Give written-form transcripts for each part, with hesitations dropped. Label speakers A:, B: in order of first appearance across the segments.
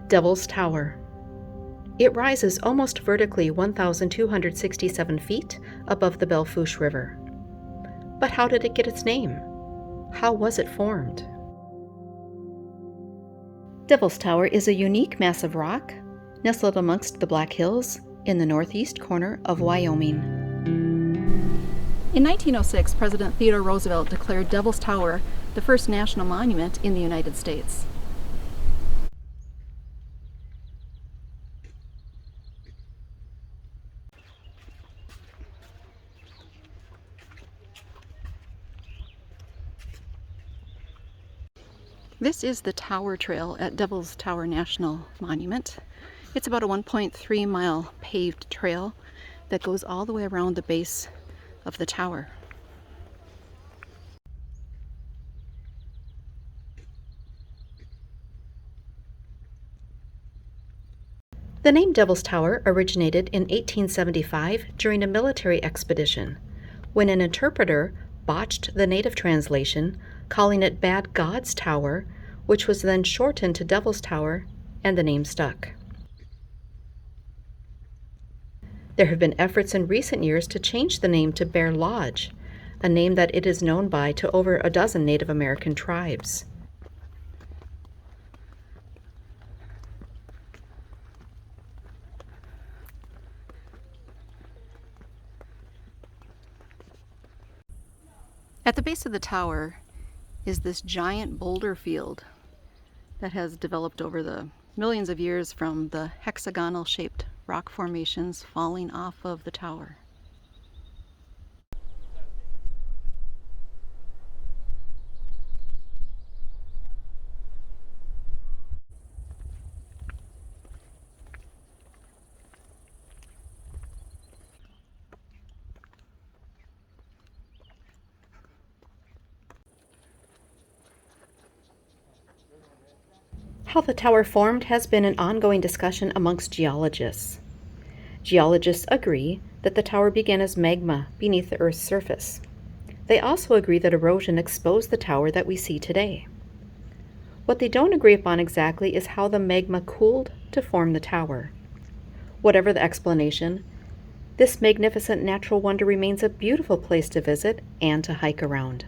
A: Devil's Tower. It rises almost vertically 1,267 feet above the Belle Fourche River. But how did it get its name? How was it formed? Devil's Tower is a unique mass of rock nestled amongst the Black Hills in the northeast corner of Wyoming.
B: In 1906, President Theodore Roosevelt declared Devil's Tower the first national monument in the United States. This is the Tower Trail at Devil's Tower National Monument. It's about a 1.3 mile paved trail that goes all the way around the base of the tower.
A: The name Devil's Tower originated in 1875 during a military expedition, when an interpreter botched the native translation, calling it Bad God's Tower, which was then shortened to Devil's Tower, and the name stuck. There have been efforts in recent years to change the name to Bear Lodge, a name that it is known by to over a dozen Native American tribes.
B: At the base of the tower is this giant boulder field that has developed over the millions of years from the hexagonal shaped rock formations falling off of the tower.
A: How the tower formed has been an ongoing discussion amongst geologists. Geologists agree that the tower began as magma beneath the Earth's surface. They also agree that erosion exposed the tower that we see today. What they don't agree upon exactly is how the magma cooled to form the tower. Whatever the explanation, this magnificent natural wonder remains a beautiful place to visit and to hike around.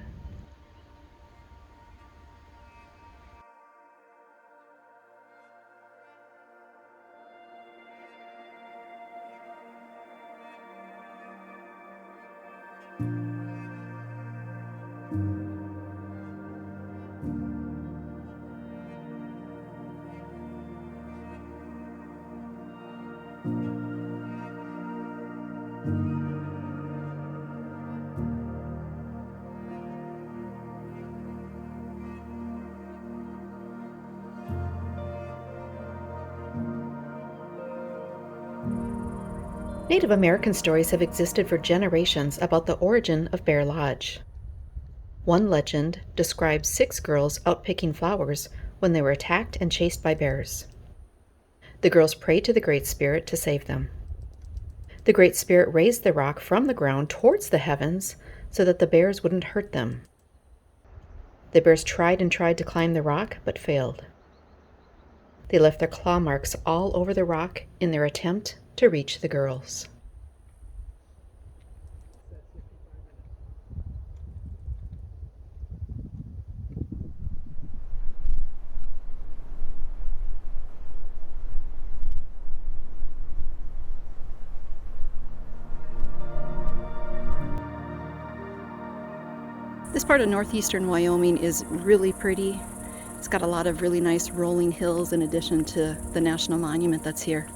A: Native American stories have existed for generations about the origin of Bear Lodge. One legend describes 6 girls out picking flowers when they were attacked and chased by bears. The girls prayed to the Great Spirit to save them. The Great Spirit raised the rock from the ground towards the heavens so that the bears wouldn't hurt them. The bears tried and tried to climb the rock, but failed. They left their claw marks all over the rock in their attempt to reach the girls.
B: This part of northeastern Wyoming is really pretty. It's got a lot of really nice rolling hills in addition to the national monument that's here.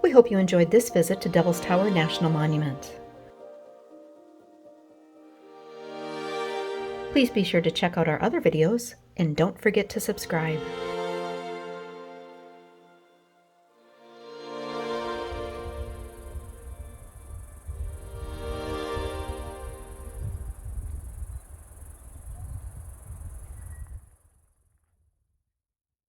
A: We hope you enjoyed this visit to Devil's Tower National Monument. Please be sure to check out our other videos, and don't forget to subscribe.